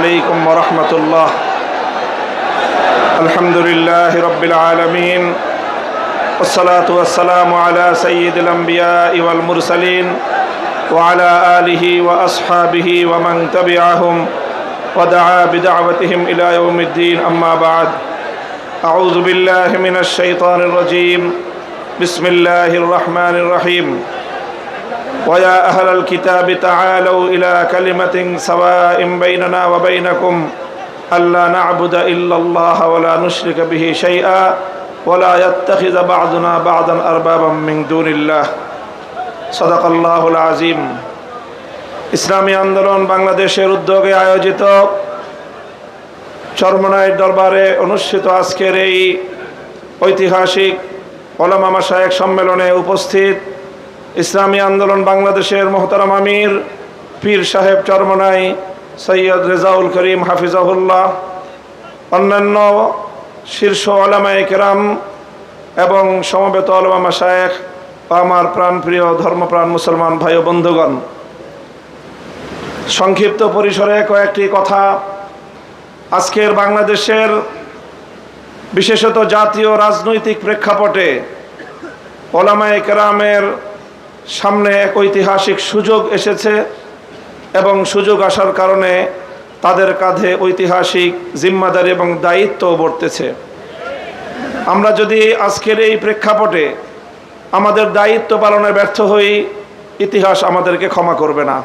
عليكم ورحمة الله. الحمد لله رب العالمين والصلاة والسلام على سيد الأنبياء والمرسلين وعلى آله وأصحابه ومن تبعهم ودعا بدعوتهم إلى يوم الدين. أما بعد، أعوذ بالله من الشيطان الرجيم. بسم الله الرحمن الرحيم. ويا أهل الكتاب تعالوا إلى كلمة سواء بيننا وبينكم ألا نعبد إلا الله ولا نشرك به شيئا ولا يتخذ بعضنا بعضا أربابا من دون الله. صدق الله العظيم. ইসলামী আন্দোলন বাংলাদেশের উদ্যোগে আয়োজিত চরমনাই দরবারে অনুষ্ঠিত আজকের এই ঐতিহাসিক ওলামা মাশায়েখ সম্মেলনে উপস্থিত ইসলামী আন্দোলন বাংলাদেশের মোহতারাম আমির পীর সাহেব চরমনাই সৈয়দ রেজাউল করিম হাফিজাহুল্লাহ, অন্যান্য শীর্ষ ওলামায়ে কেরাম এবং সমবেত ওলামা মাশায়েখ, আমার প্রাণপ্রিয় ধর্মপ্রাণ মুসলমান ভাই ও বন্ধুগণ, সংক্ষিপ্ত পরিসরে কয়েকটি কথা আজকের বাংলাদেশের বিশেষত জাতীয় রাজনৈতিক প্রেক্ষাপটে ওলামায়ে কেরামের সামনে এক ঐতিহাসিক সুযোগ এসেছে এবং সুযোগ আসার কারণে তাদের কাঁধে ঐতিহাসিক জিম্মাদারি এবং দায়িত্ব বর্তেছে। আমরা যদি আজকের এই প্রেক্ষাপটে আমাদের দায়িত্ব পালনে ব্যর্থ হই, ইতিহাস আমাদেরকে ক্ষমা করবে না।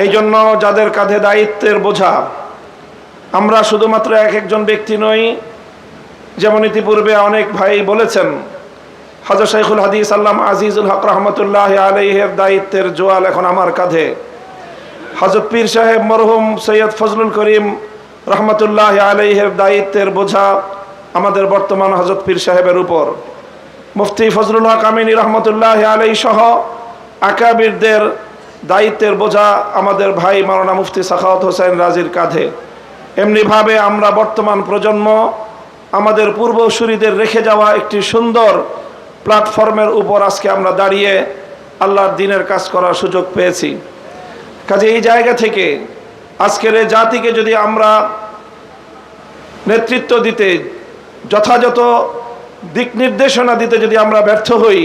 এই জন্য যাদের কাঁধে দায়িত্বের বোঝা, আমরা শুধুমাত্র এক একজন ব্যক্তি নই। যেমন ইতিপূর্বে অনেক ভাই বলেছেন, হযরত শাইখুল হাদিস আল্লামা আজিজুল হক রহমতুল্লাহ আলাইহির দায়িত্বের জোয়াল এখন আমার কাঁধে। হযরত পীর সাহেব মরহুম সৈয়দ ফজলুল করিম রহমতুল্লাহ আলাইহির দায়িত্বের বোঝা আমাদের বর্তমান হযরত পীর সাহেবের উপর। মুফতি ফজলুল হক আমিনী রহমতুল্লাহ আলাইহি সহ আকাবিরদের দায়িত্বের বোঝা আমাদের ভাই মাওলানা মুফতি সাখাওয়াত হোসেন রাজির কাঁধে। এমনিভাবে আমরা বর্তমান প্রজন্ম আমাদের পূর্বসূরীদের রেখে যাওয়া একটি সুন্দর প্ল্যাটফর্মের উপর আজকে আমরা দাঁড়িয়ে আল্লাহর দ্বীনের কাজ করার সুযোগ পেয়েছি। কাজে এই জায়গা থেকে আজকের এই জাতিকে যদি আমরা নেতৃত্ব দিতে, যথাযথ দিক নির্দেশনা দিতে যদি আমরা ব্যর্থ হই,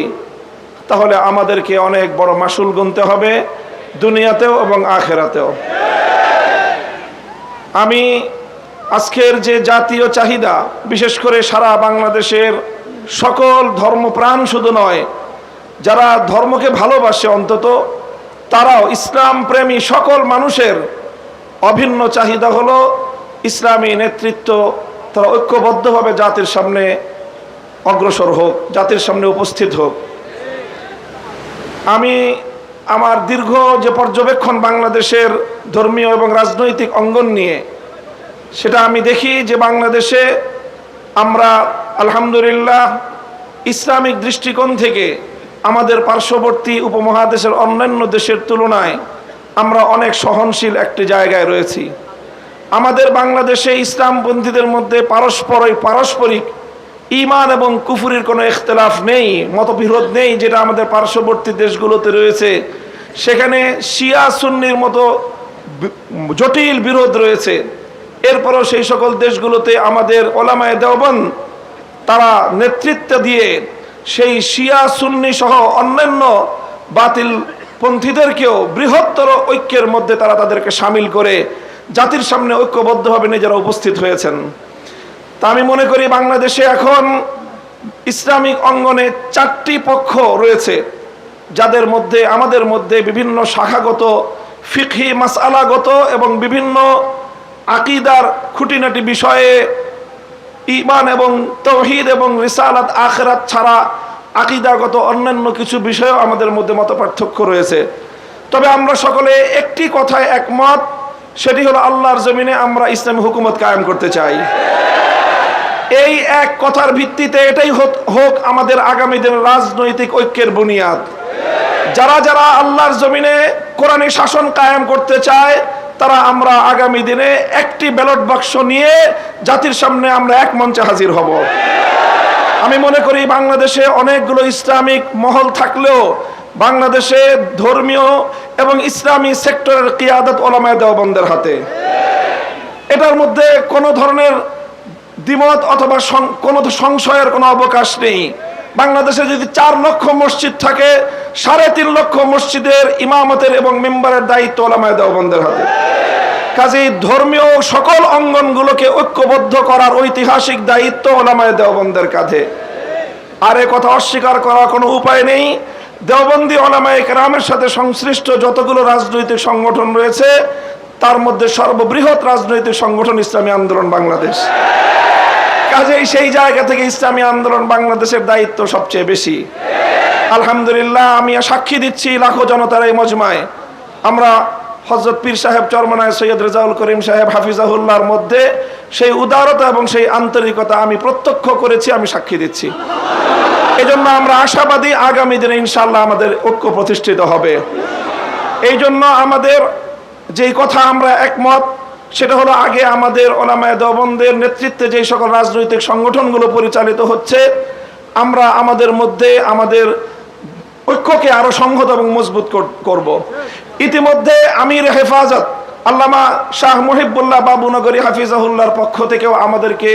তাহলে আমাদেরকে অনেক বড় মাসুল গুনতে হবে, দুনিয়াতেও এবং আখিরাতেও। আমি আজকের যে জাতীয় চাহিদা, বিশেষ করে সারা বাংলাদেশের সকল ধর্মপ্রাণ শুধু নয়, যারা ধর্মকে ভালোবাসে অন্তত তারাও, ইসলাম প্রেমী সকল মানুষের অভিন্ন চাহিদা হলো ইসলামী নেতৃত্ব তারা ঐক্যবদ্ধভাবে জাতির সামনে অগ্রসর হোক, জাতির সামনে উপস্থিত হোক। আমি আমার দীর্ঘ যে পর্যবেক্ষণ বাংলাদেশের ধর্মীয় এবং রাজনৈতিক অঙ্গন নিয়ে, সেটা আমি দেখি যে বাংলাদেশে আমরা আলহামদুলিল্লাহ ইসলামিক দৃষ্টিকোণ থেকে আমাদের পার্শ্ববর্তী উপমহাদেশের অন্যান্য দেশের তুলনায় আমরা অনেক সহনশীল একটি জায়গায় রয়েছি। আমাদের বাংলাদেশে ইসলামপন্থীদের মধ্যে পারস্পরিক ঈমান এবং কুফরির কোনো ইখতিলাফ নেই, মতবিরোধ নেই, যেটা আমাদের পার্শ্ববর্তী দেশগুলোতে রয়েছে। সেখানে শিয়া সুন্নির মতো জটিল বিরোধ রয়েছে। এরপরও সেই সকল দেশগুলোতে আমাদের ওলামায়ে দেওবন্দ তারা নেতৃত্ব দিয়ে সেই শিয়া সুন্নি সহ অন্যান্য বাতিল পন্থীদেরকেও বৃহত্তর ঐক্যের মধ্যে তারা তাদেরকে সামিল করে জাতির সামনে ঐক্যবদ্ধভাবে নিজেরা উপস্থিত হয়েছেন। তা আমি মনে করি বাংলাদেশে এখন ইসলামিক অঙ্গনে 4টি পক্ষ রয়েছে, যাদের মধ্যে আমাদের মধ্যে বিভিন্ন শাখাগত, ফিকহি মাসআলাগত এবং বিভিন্ন আকীদার খুঁটিনাটি বিষয়ে, ঈমান এবং তাওহীদ এবং রিসালাত আখিরাত ছাড়া আকীদাগত অন্যান্য কিছু বিষয়েও আমাদের মধ্যে মতপার্থক্য রয়েছে। তবে আমরা সকলে একটি কথায় একমত, সেটি হলো আল্লাহর জমিনে আমরা ইসলামী হুকুমত কায়েম করতে চাই। এই এক কথার ভিত্তিতে এটাই হোক আমাদের আগামী দিনের রাজনৈতিক ঐক্যের বুনিয়াদ। যারা যারা আল্লাহর জমিনে কোরআনী শাসন কায়েম করতে চায়, তারা আমরা আগামী দিনে একটি ব্যালট বাক্স নিয়ে জাতির সামনে আমরা এক মঞ্চে হাজির হব। আমি মনে করি বাংলাদেশে অনেকগুলো ইসলামিক মহল থাকলেও বাংলাদেশে ধর্মীয় এবং ইসলামী সেক্টরের কিয়াদত ওলামায়ে দেওবন্দের হাতে। এটার মধ্যে কোনো ধরনের দ্বিমত অথবা কোনো সংশয়ের কোনো অবকাশ নেই। বাংলাদেশে যদি 4 লক্ষ মসজিদ থাকে, 3.5 লক্ষ মসজিদের ইমামতের এবং মেম্বারের দায়িত্ব উলামায়ে দেওবন্দের হাতে। কাজেই ধর্মীয় সকল অঙ্গনগুলোকে ঐক্যবদ্ধ করার ঐতিহাসিক দায়িত্ব উলামায়ে দেওবন্দের কাঁধে। আর এ কথা অস্বীকার করার কোনো উপায় নেই। দেওবন্দি উলামায়ে কেরামের সাথে সংশ্লিষ্ট যতগুলো রাজনৈতিক সংগঠন রয়েছে, তার মধ্যে সর্ববৃহৎ রাজনৈতিক সংগঠন ইসলামী আন্দোলন বাংলাদেশ। কাজেই সেই জায়গা থেকে ইসলামী আন্দোলন বাংলাদেশের দায়িত্ব সবচেয়ে বেশি। আলহামদুলিল্লাহ, আমি সাক্ষী দিচ্ছি লাখো জনতার এই মজমায় আমরা হযরত পীর সাহেব চরমনায় সৈয়দ রেজাউল করিম সাহেব হাফিজাহুল্লাহর মধ্যে সেই উদারতা এবং সেই আন্তরিকতা আমি প্রত্যক্ষ করেছি, আমি সাক্ষী দিচ্ছি। এই জন্য আমরা আশাবাদী আগামী দিনে ইনশাআল্লাহ আমাদের ঐক্য প্রতিষ্ঠিত হবে। এই জন্য আমাদের যেই কথা আমরা একমত, সেটা হলো আগে আমাদের উলামায়ে দেওবন্দের নেতৃত্বে যেই সকল রাজনৈতিক সংগঠনগুলো পরিচালিত হচ্ছে, আমরা আমাদের মধ্যে আমাদের ঐক্যকে আরো সংহত এবং মজবুত করব। ইতিমধ্যে আমির হেফাজত আল্লামা শাহ মুহিবুল্লাহ বাবুনগরী হাফিজাহুল্লাহর পক্ষ থেকেও আমাদেরকে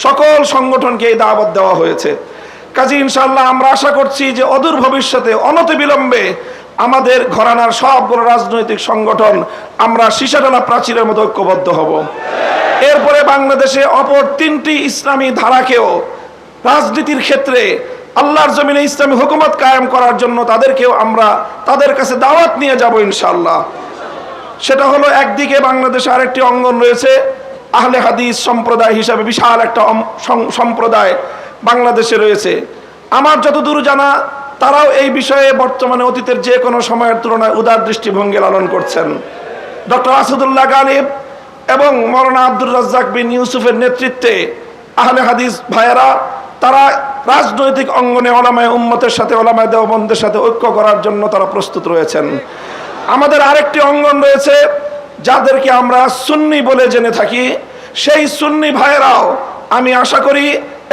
সকল সংগঠনকে এই দাওয়াত দেওয়া হয়েছে। কাজে ইনশাআল্লাহ আমরা আশা করছি যে অদূর ভবিষ্যতে অনতিবিলম্বে আমাদের ঘরানার সবগুলো রাজনৈতিক সংগঠন আমরা সীসাডালা প্রাচীরের মতো ঐক্যবদ্ধ হব। এরপরে বাংলাদেশে অপর 3টি ইসলামী ধারাকেও রাজনীতির ক্ষেত্রে আল্লাহর জমিনে ইসলামী হুকুমত কায়েম করার জন্য তাদেরকেও আমরা তাদের কাছে দাওয়াত নিয়ে যাব ইনশাআল্লাহ। সেটা হলো, একদিকে বাংলাদেশে আরেকটি অঙ্গন রয়েছে আহলে হাদিস সম্প্রদায় হিসাবে বিশাল একটা সম্প্রদায় বাংলাদেশে রয়েছে। আমার যতদূর জানা, তারাও এই বিষয়ে বর্তমানে অতীতের যে কোনো সময়ের তুলনায় উদার দৃষ্টিভঙ্গি লালন করছেন। ডক্টর আসাদুল্লাহ গালিব এবং মৌলানা আব্দুর রাজ্জাক বিন ইউসুফের নেতৃত্বে আহলে হাদিস ভাইয়েরা তারা রাজনৈতিক অঙ্গনে উলামায়ে উম্মতের সাথে উলামায়ে দেওবন্দের সাথে ঐক্য করার জন্য তারা প্রস্তুত রয়েছেন। আমাদের আরেকটি অঙ্গন রয়েছে যাদেরকে আমরা সুন্নি বলে জেনে থাকি, সেই সুন্নি ভাইয়েরাও আমি আশা করি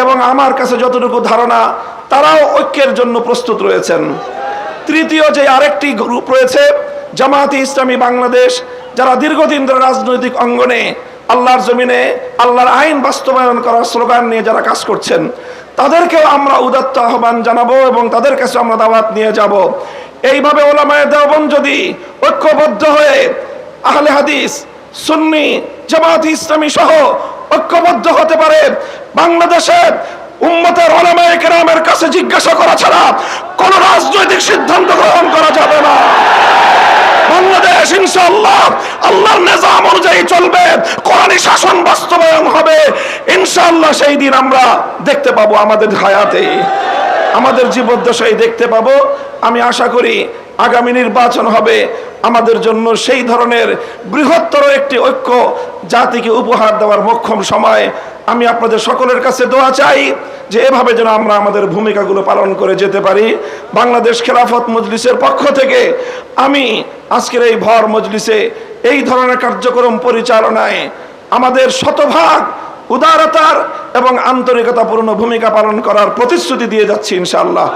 এবং আমার কাছে যতটুকু ধারণা, তারাও ঐক্যের জন্য প্রস্তুত রয়েছেন। তৃতীয় যে আরেকটি গ্রুপ রয়েছে জামায়াতে ইসলামী বাংলাদেশ, যারা দীর্ঘদিন ধরে রাজনৈতিক অঙ্গনে আল্লাহর জমিনে আল্লাহর আইন বাস্তবায়ন করার স্লোগান নিয়ে যারা কাজ করছেন, তাদেরকেও আমরা উদাত্ত আহ্বান জানাবো এবং তাদের কাছে আমরা দাওয়াত নিয়ে যাব। এইভাবে উলামায়ে দেওবন্দ যদি ঐক্যবদ্ধ হয়ে আহলে হাদিস, সুন্নি, জামায়াতে ইসলামী সহ ঐক্যবদ্ধ হতে পারে, বাংলাদেশে উম্মতের উলামায়ে কেরামের কাছে জিজ্ঞাসা করা ছাড়া কোন রাজনৈতিক সিদ্ধান্ত গ্রহণ করা যাবে না। বাংলাদেশ ইনশাআল্লাহ আল্লাহর নিজাম অনুযায়ী চলবে, কোরআনী শাসন বাস্তবায়ন হবে ইনশাআল্লাহ। সেই দিন আমরা দেখতে পাবো, আমাদের হায়াতে, আমাদের জীবদ্দশায় দেখতে পাবো। আমি আশা করি আগামী নির্বাচন হবে আমাদের জন্য সেই ধরনের বৃহত্তর একটি ঐক্য জাতিকে উপহার দেওয়ার মোক্ষম সময়। আমি আপনাদের সকলের কাছে দোয়া চাই যে এভাবে যেন আমরা আমাদের ভূমিকাগুলো পালন করে যেতে পারি। বাংলাদেশ খেলাফত মজলিসের পক্ষ থেকে আমি আজকের এই ভর মজলিসে এই ধরনের কার্যক্রম পরিচালনায় আমাদের শতভাগ উদারতার এবং আন্তরিকতাপূর্ণ ভূমিকা পালন করার প্রতিশ্রুতি দিয়ে যাচ্ছি ইনশাআল্লাহ।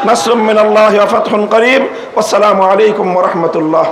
নাসরুম মিনাল্লাহি ওয়া ফাতহুন করিম। আসসালামু আলাইকুম ওয়া রাহমাতুল্লাহ।